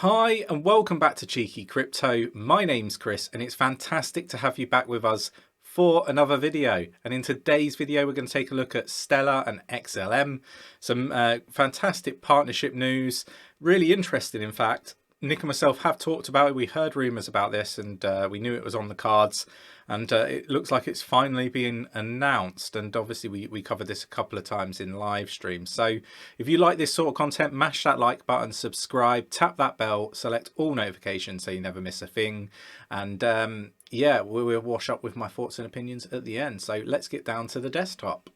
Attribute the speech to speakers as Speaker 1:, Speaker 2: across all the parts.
Speaker 1: Hi and welcome back to Cheeky Crypto. My name's Chris and it's fantastic to have you back with us for another video. And in today's video, we're going to take a look at Stellar and XLM. Some fantastic partnership news, really interesting in fact. Nick and myself have talked about it. We heard rumours about this and we knew it was on the cards. And it looks like it's finally been announced. And obviously we covered this a couple of times in live streams. So if you like this sort of content, mash that like button, subscribe, tap that bell, select all notifications so you never miss a thing. And yeah, we'll wash up with my thoughts and opinions at the end. So let's get down to the desktop.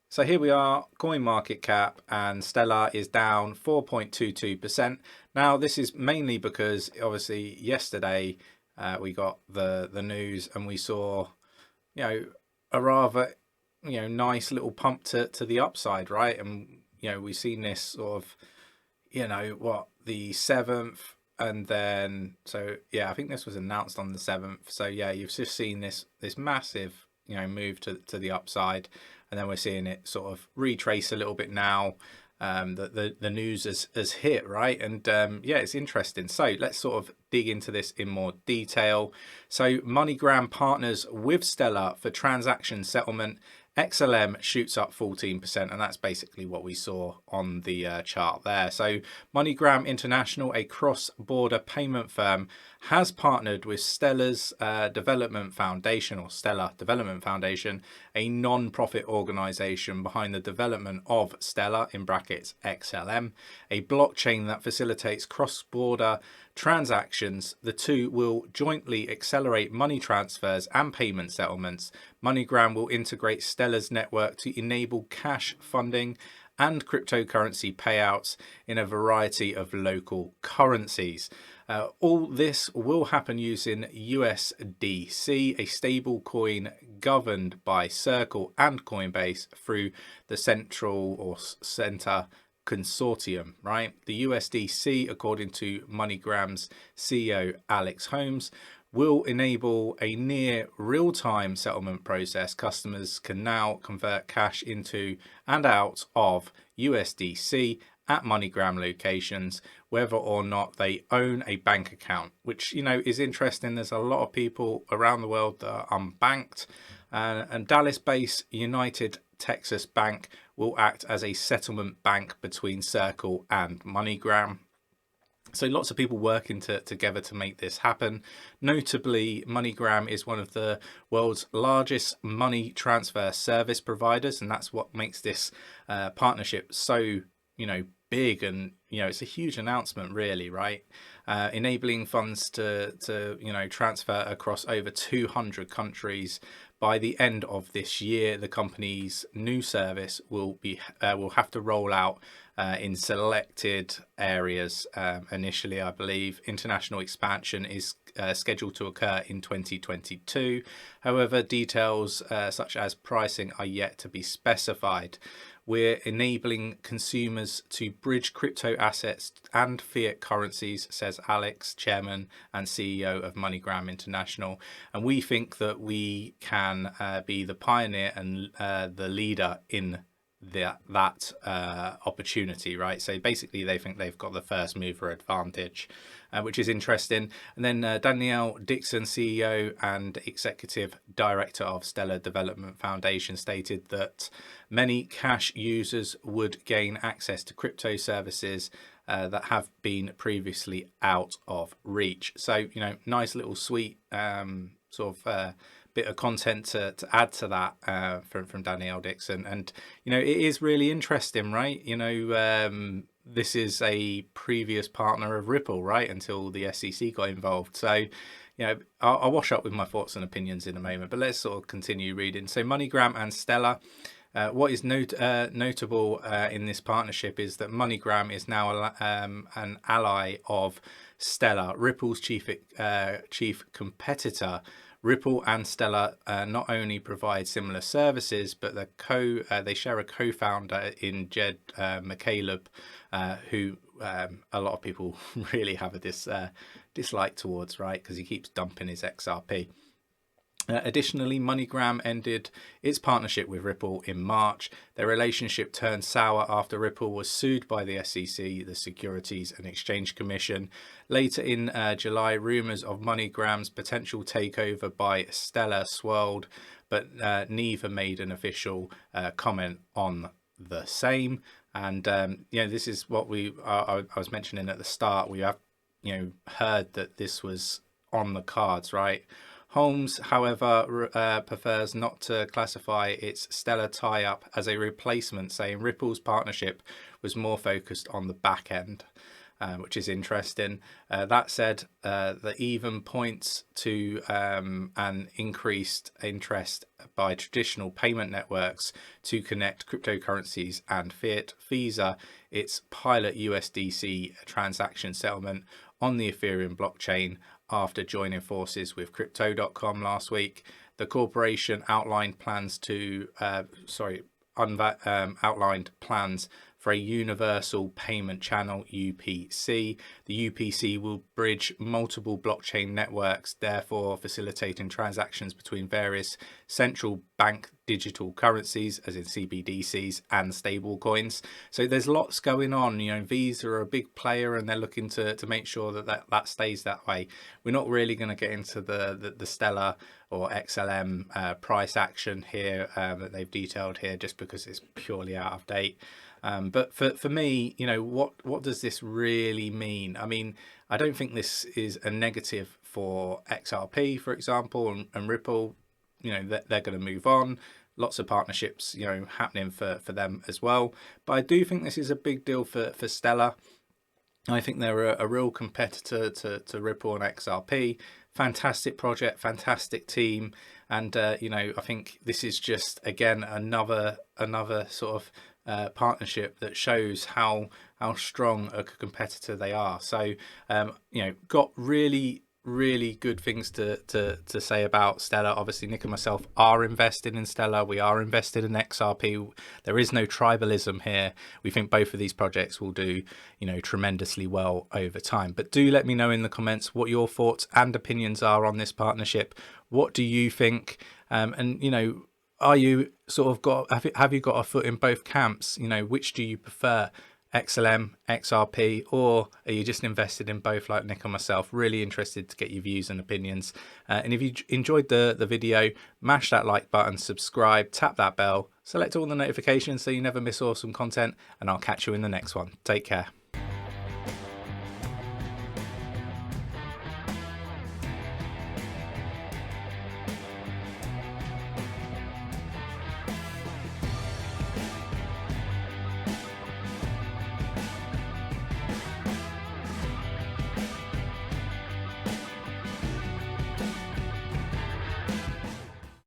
Speaker 1: So here we are, CoinMarketCap, and Stellar is down 4.22%. Now this is mainly because obviously yesterday we got the news and we saw, a rather, nice little pump to the upside, right? And, we've seen this sort of, the 7th, and then, so yeah, I think this was announced on the 7th. So yeah, you've just seen this massive, move to the upside. And then we're seeing it sort of retrace a little bit now. The news has hit, right? And yeah, it's interesting. So let's sort of dig into this in more detail. So MoneyGram partners with Stellar for transaction settlement. XLM shoots up 14%, and that's basically what we saw on the chart there. So MoneyGram International, a cross-border payment firm, has partnered with Stellar's Development Foundation, or Stellar Development Foundation, a non-profit organization behind the development of Stellar, in brackets XLM, a blockchain that facilitates cross-border transactions. The two will jointly accelerate money transfers and payment settlements. MoneyGram will integrate Stellar's network to enable cash funding and cryptocurrency payouts in a variety of local currencies. All this will happen using USDC, a stable coin governed by Circle and Coinbase through the central or center consortium, right? The USDC, according to MoneyGram's CEO Alex Holmes, will enable a near real-time settlement process. Customers can now convert cash into and out of USDC at MoneyGram locations, whether or not they own a bank account, which, is interesting. There's a lot of people around the world that are unbanked, and Dallas-based United Texas Bank will act as a settlement bank between Circle and MoneyGram. So lots of people working together to make this happen. Notably, MoneyGram is one of the world's largest money transfer service providers, and that's what makes this partnership so, big. And, it's a huge announcement, really, right? Enabling funds to transfer across over 200 countries. By the end of this year, the company's new service will have to roll out in selected areas initially, I believe. International expansion is scheduled to occur in 2022. However, details such as pricing are yet to be specified. We're enabling consumers to bridge crypto assets and fiat currencies, says Alex, chairman and CEO of MoneyGram International. And we think that we can be the pioneer and the leader in that opportunity, right? So basically they think they've got the first mover advantage, which is interesting. And then Danielle Dixon, CEO and executive director of Stellar Development Foundation, stated that many cash users would gain access to crypto services that have been previously out of reach. So, nice little sweet sort of bit of content to add to that from Danielle Dixon. And it is really interesting, right? This is a previous partner of Ripple, right, until the SEC got involved. So I'll wash up with my thoughts and opinions in a moment, but let's sort of continue reading. So MoneyGram and Stellar. What is notable in this partnership is that MoneyGram is now an ally of Stellar, Ripple's chief competitor. Ripple and Stellar not only provide similar services, but they share a co-founder in Jed McCaleb, who a lot of people really have a dislike towards, right? Because he keeps dumping his XRP. Additionally, MoneyGram ended its partnership with Ripple in March. Their relationship turned sour after Ripple was sued by the SEC, the Securities and Exchange Commission. Later in July, rumours of MoneyGram's potential takeover by Stellar swirled, but neither made an official comment on the same. And this is what I was mentioning at the start. We have heard that this was on the cards, right? Holmes, however, prefers not to classify its Stellar tie-up as a replacement, saying Ripple's partnership was more focused on the back end, which is interesting. That said, the even points to an increased interest by traditional payment networks to connect cryptocurrencies and fiat. Visa, its pilot USDC transaction settlement on the Ethereum blockchain after joining forces with Crypto.com last week. The corporation outlined plans for a universal payment channel, UPC. The UPC will bridge multiple blockchain networks, therefore facilitating transactions between various central bank digital currencies, as in CBDCs and stable coins. So there's lots going on. Visa are a big player and they're looking to make sure that stays that way. We're not really going to get into the Stellar or XLM price action here that they've detailed here, just because it's purely out of date. But for me, what does this really mean? I mean, I don't think this is a negative for XRP, for example, and Ripple. They're going to move on. Lots of partnerships, happening for them as well. But I do think this is a big deal for Stellar. I think they're a real competitor to Ripple and XRP. Fantastic project, fantastic team, and I think this is just again another sort of partnership that shows how strong a competitor they are. So got really good things to say about Stellar. Obviously, Nick and myself are invested in Stellar. We are invested in XRP. There is no tribalism here. We think both of these projects will do tremendously well over time. But do let me know in the comments what your thoughts and opinions are on this partnership. What do you think? And are you sort of have you got a foot in both camps? Which do you prefer? XLM, XRP, or are you just invested in both like Nick and myself? Really interested to get your views and opinions. And if you enjoyed the video, mash that like button, subscribe, tap that bell, select all the notifications so you never miss awesome content, and I'll catch you in the next one. Take care.